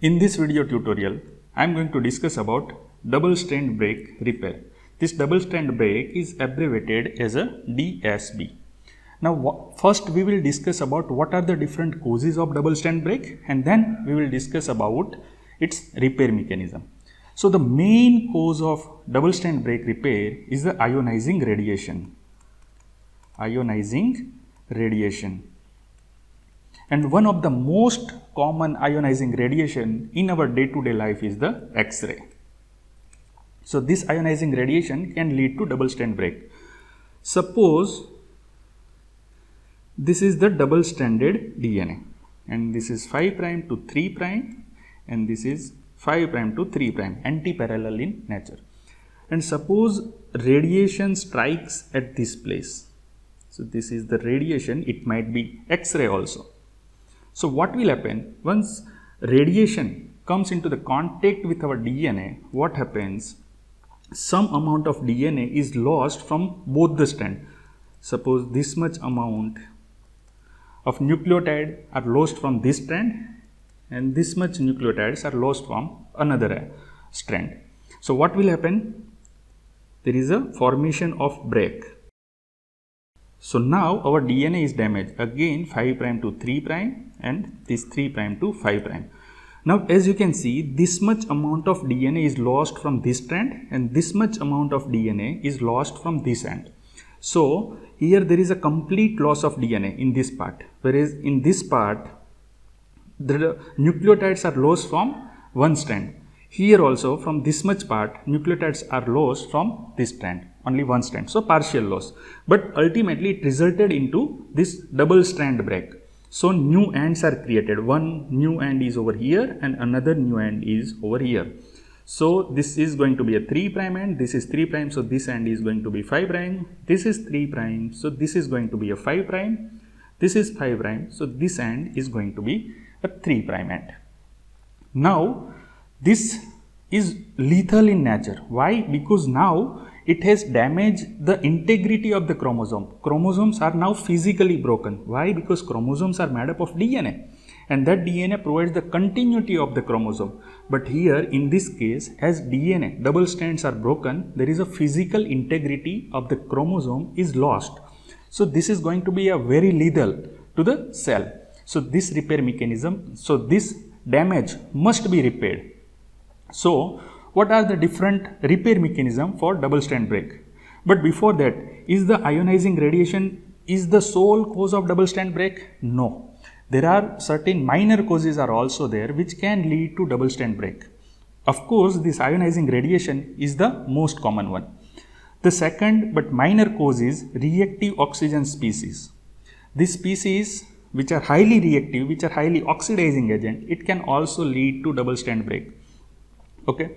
In this video tutorial, I am going to discuss about double strand break repair. This double strand break is abbreviated as a DSB. Now first we will discuss about what are the different causes of double strand break, and then we will discuss about its repair mechanism. So the main cause of double strand break repair is the ionizing radiation. Ionizing radiation. And one of the most common ionizing radiation in our day-to-day life is the X-ray. So this ionizing radiation can lead to double strand break. Suppose this is the double stranded DNA, and this is 5' to 3', and this is 5' to 3', anti-parallel in nature. And suppose radiation strikes at this place. So this is the radiation, it might be X-ray also. So what will happen once radiation comes into the contact with our DNA? What happens? Some amount of DNA is lost from both the strands. Suppose this much amount of nucleotide are lost from this strand, and this much nucleotides are lost from another strand. So what will happen? There is a formation of break. So now our DNA is damaged, again 5' to 3' and this 3' to 5'. Now as you can see, this much amount of DNA is lost from this strand and this much amount of DNA is lost from this end. So here there is a complete loss of DNA in this part, whereas in this part the nucleotides are lost from one strand. Here also from this much part nucleotides are lost from this strand, only one strand, so partial loss. But ultimately it resulted into this double strand break. So new ends are created. One new end is over here and another new end is over here. So this is going to be a 3' end, this is 3', so this end is going to be 5', this is 3', so this is going to be a 5', this is 5', so this end is going to be a 3' end. Now this is lethal in nature. Why? Because now it has damaged the integrity of the chromosome. Chromosomes are now physically broken. Why? Because chromosomes are made up of DNA, and that DNA provides the continuity of the chromosome. But here in this case, as DNA double strands are broken, there is a physical integrity of the chromosome is lost. So this is going to be a very lethal to the cell. So this repair mechanism, so this damage must be repaired. So what are the different repair mechanism for double strand break? But before that, is the ionizing radiation is the sole cause of double strand break? No. There are certain minor causes are also there which can lead to double strand break. Of course, this ionizing radiation is the most common one. The second but minor cause is reactive oxygen species. These species which are highly reactive, which are highly oxidizing agent, it can also lead to double strand break. Okay.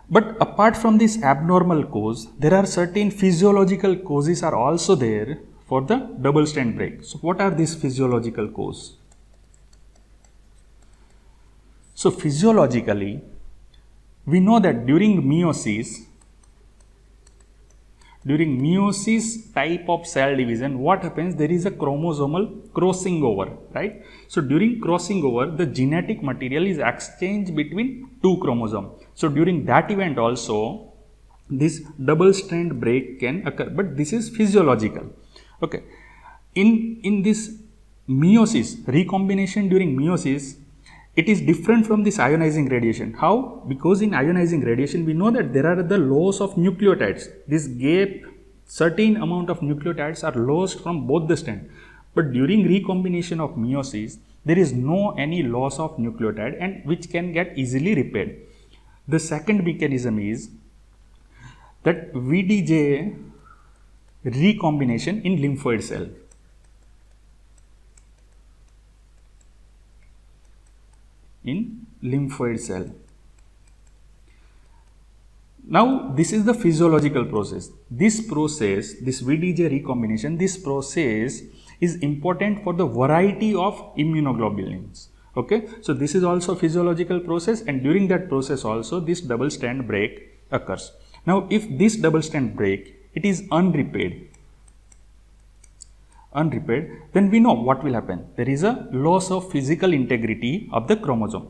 But apart from this abnormal cause, there are certain physiological causes are also there for the double strand break. So what are these physiological causes? So physiologically, we know that during meiosis type of cell division, what happens? There is a chromosomal crossing over, right? So during crossing over, the genetic material is exchanged between two chromosomes. So during that event also, this double strand break can occur, but this is physiological. Okay. In this meiosis, recombination during meiosis, it is different from this ionizing radiation. How? Because in ionizing radiation, we know that there are the loss of nucleotides. This gap, certain amount of nucleotides are lost from both the strands. But during recombination of meiosis, there is no any loss of nucleotide, and which can get easily repaired. The second mechanism is that VDJ recombination in lymphoid cell. In lymphoid cell. Now this is the physiological process. This VDJ recombination, this process is important for the variety of immunoglobulins. Okay, so this is also physiological process, and during that process also this double strand break occurs. Now if this double strand break, it is unrepaired, then we know what will happen. There is a loss of physical integrity of the chromosome.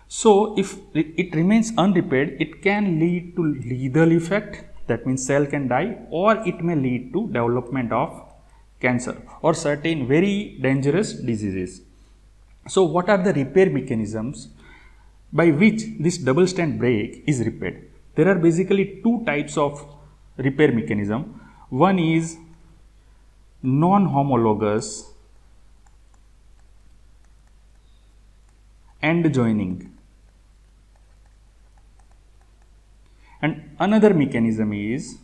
So if it remains unrepaired, it can lead to lethal effect, that means cell can die, or it may lead to development of cancer or certain very dangerous diseases. So what are the repair mechanisms by which this double stand brake is repaired? There are basically two types of repair mechanism. One is non-homologous end joining, and another mechanism is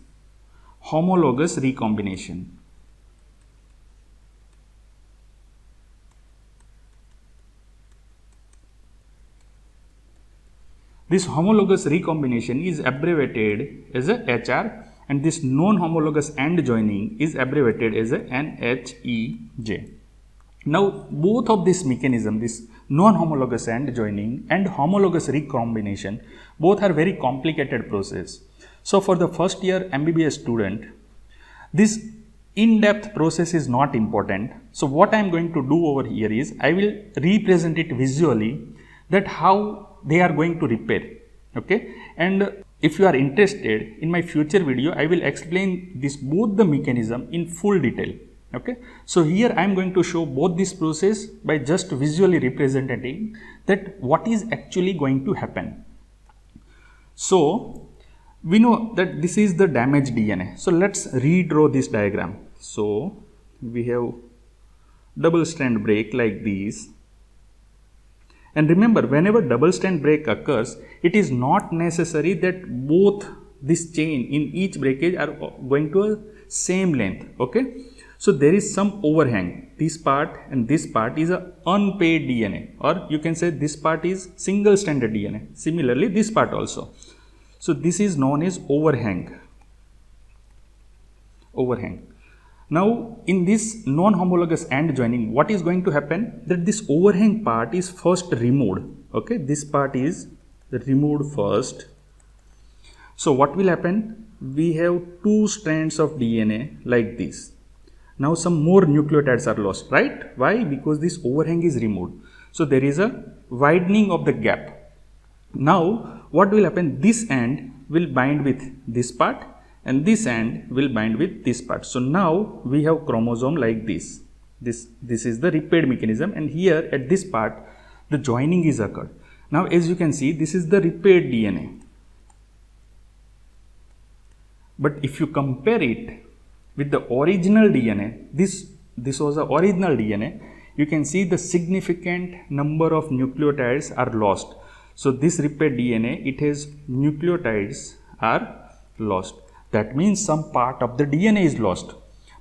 homologous recombination. This homologous recombination is abbreviated as a HR, and this non-homologous end joining is abbreviated as a NHEJ. Now, both of this mechanism, this non-homologous end joining and homologous recombination, both are very complicated process. So, for the first year MBBS student, this in-depth process is not important. So, what I am going to do over here is, I will represent it visually, that how they are going to repair, okay. And if you are interested, in my future video I will explain this both the mechanism in full detail, okay. So here I am going to show both this process by just visually representing that what is actually going to happen. So we know that this is the damaged DNA. So let's redraw this diagram. So we have double strand break like this. And remember, whenever double strand break occurs, it is not necessary that both this chain in each breakage are going to a same length, okay. So there is some overhang. This part and this part is a unpaired DNA, or you can say this part is single stranded DNA. Similarly, this part also. So this is known as overhang. Now, in this non-homologous end joining, what is going to happen? That this overhang part is first removed. Okay, this part is removed first. So, what will happen? We have two strands of DNA like this. Now, some more nucleotides are lost, right? Why? Because this overhang is removed. So, there is a widening of the gap. Now, what will happen? This end will bind with this part, and this end will bind with this part. So now we have chromosome like this. This is the repaired mechanism, and here at this part the joining is occurred. Now as you can see, this is the repaired DNA. But if you compare it with the original DNA, this was the original DNA, you can see the significant number of nucleotides are lost. So this repaired DNA, it has nucleotides are lost. That means some part of the DNA is lost,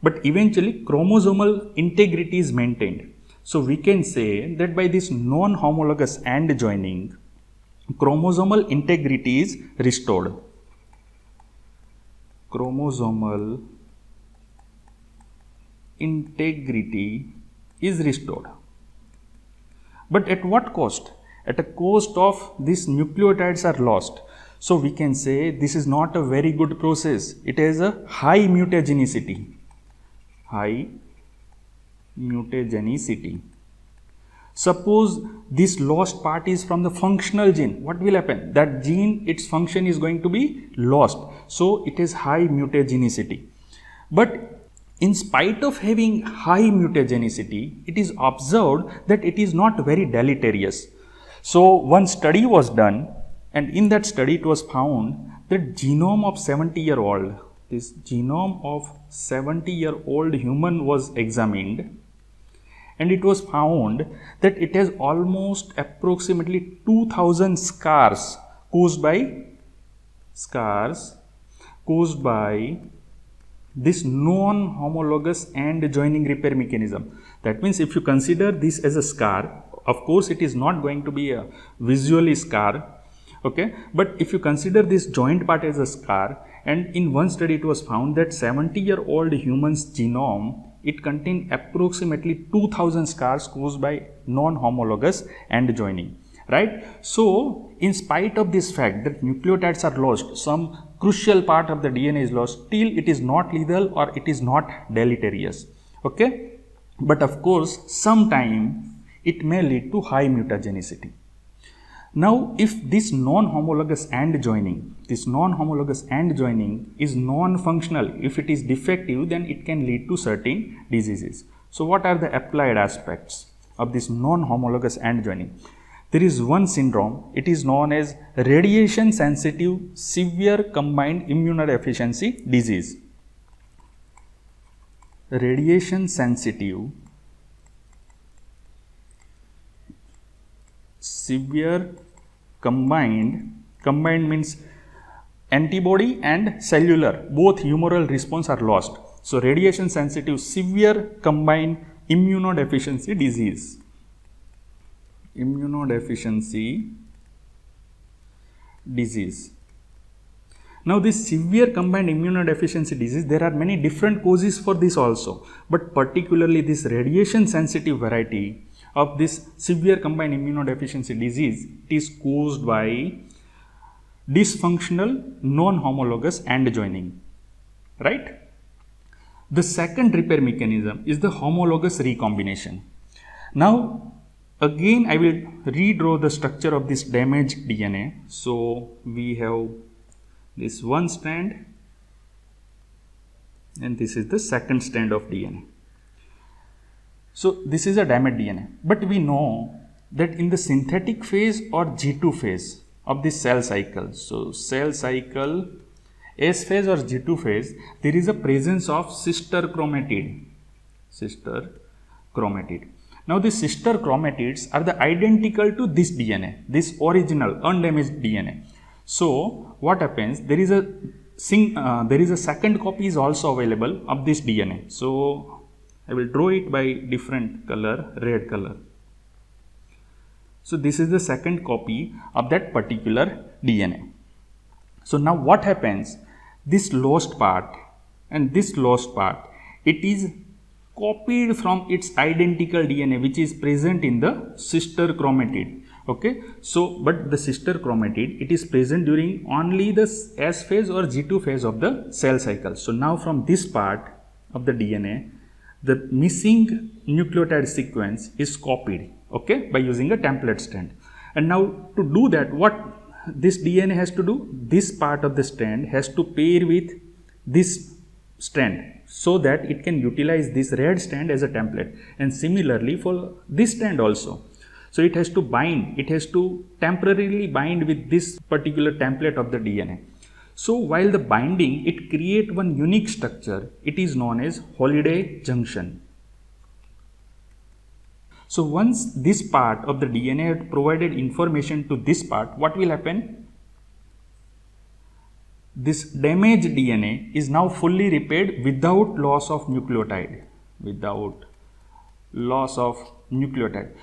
but eventually chromosomal integrity is maintained. So we can say that by this non-homologous end joining, chromosomal integrity is restored. Chromosomal integrity is restored. But at what cost? At a cost of these nucleotides are lost. So we can say this is not a very good process. It has a high mutagenicity. High mutagenicity. Suppose this lost part is from the functional gene. What will happen? That gene, its function is going to be lost. So it is high mutagenicity. But in spite of having high mutagenicity, it is observed that it is not very deleterious. So one study was done, and in that study it was found that genome of 70-year-old, this genome of 70-year-old human was examined, and it was found that it has almost approximately 2000 scars caused by this non-homologous end joining repair mechanism. That means if you consider this as a scar, of course it is not going to be a visually scar, okay, but if you consider this joint part as a scar, and in one study it was found that 70-year-old human's genome, it contained approximately 2000 scars caused by non-homologous end joining, right? So in spite of this fact that nucleotides are lost, some crucial part of the DNA is lost, still it is not lethal or it is not deleterious, okay. But of course sometime it may lead to high mutagenicity. Now, if this non-homologous AND joining, is non-functional, if it is defective, then it can lead to certain diseases. So, what are the applied aspects of this non-homologous AND joining? There is one syndrome, it is known as radiation sensitive severe combined immunodeficiency disease. Radiation sensitive severe combined means antibody and cellular, both humoral response are lost. So, radiation sensitive severe combined immunodeficiency disease. Now, this severe combined immunodeficiency disease, there are many different causes for this also, but particularly this radiation sensitive variety of this severe combined immunodeficiency disease is caused by dysfunctional non-homologous AND joining, right? The second repair mechanism is the homologous recombination. Now, again I will redraw the structure of this damaged DNA. So, we have this one strand and this is the second strand of DNA. So, this is a damaged DNA, but we know that in the synthetic phase or G2 phase of this cell cycle, so cell cycle S phase or G2 phase, there is a presence of sister chromatid. Now, these sister chromatids are the identical to this DNA, this original undamaged DNA. So, what happens? There is a second copy is also available of this DNA. So, I will draw it by different color, red color. So, this is the second copy of that particular DNA. So, now what happens? This lost part and this lost part, it is copied from its identical DNA which is present in the sister chromatid. Okay. So, but the sister chromatid, it is present during only the S phase or G2 phase of the cell cycle. So, now from this part of the DNA, the missing nucleotide sequence is copied, okay, by using a template strand. And now to do that, what this DNA has to do? This part of the strand has to pair with this strand so that it can utilize this red strand as a template, and similarly for this strand also. So, it has to bind, it has to temporarily bind with this particular template of the DNA. So, while the binding, it creates one unique structure, it is known as Holliday junction. So, once this part of the DNA had provided information to this part, what will happen? This damaged DNA is now fully repaired without loss of nucleotide,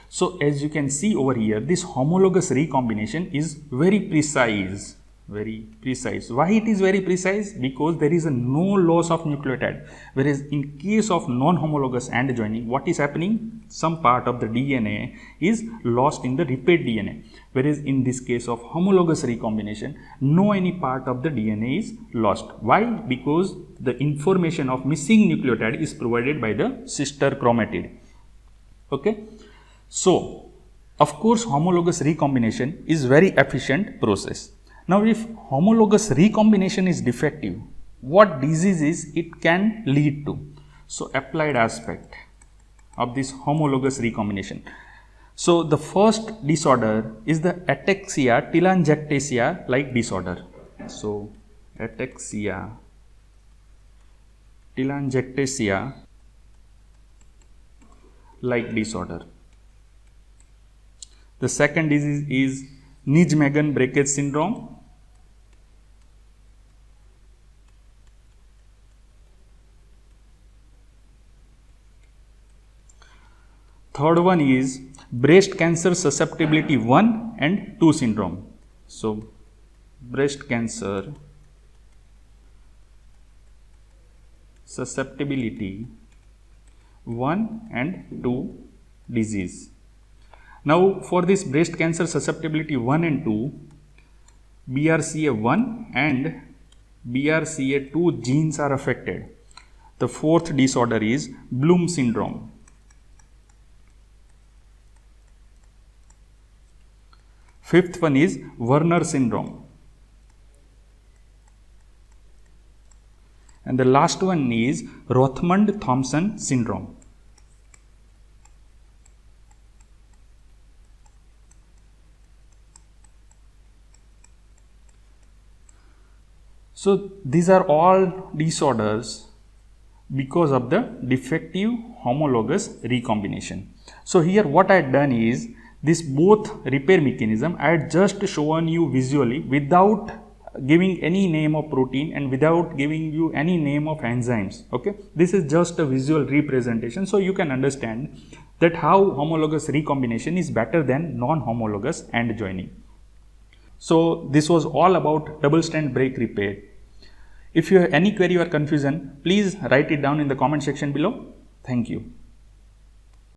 So, as you can see over here, this homologous recombination is very precise. Why it is very precise? Because there is no loss of nucleotide, whereas in case of non-homologous AND joining, what is happening? Some part of the DNA is lost in the repaired DNA, whereas in this case of homologous recombination, no any part of the DNA is lost. Why? Because the information of missing nucleotide is provided by the sister chromatid. Okay. So, of course, homologous recombination is very efficient process. Now, if homologous recombination is defective, what diseases it can lead to? So, applied aspect of this homologous recombination. So, the first disorder is the ataxia telangiectasia like disorder. So, ataxia telangiectasia like disorder. The second disease is Nijmegen breakage syndrome. Third one is breast cancer susceptibility 1 and 2 syndrome. So, breast cancer susceptibility 1 and 2 disease. Now, for this breast cancer susceptibility 1 and 2, BRCA1 and BRCA2 genes are affected. The fourth disorder is Bloom syndrome. Fifth one is Werner syndrome. And the last one is Rothmund-Thomson syndrome. So these are all disorders because of the defective homologous recombination. So here what I had done is, this both repair mechanism I had just shown you visually without giving any name of protein and without giving you any name of enzymes. Okay, this is just a visual representation, so you can understand that how homologous recombination is better than non-homologous end joining. So this was all about double strand break repair. If you have any query or confusion, please write it down in the comment section below. Thank you.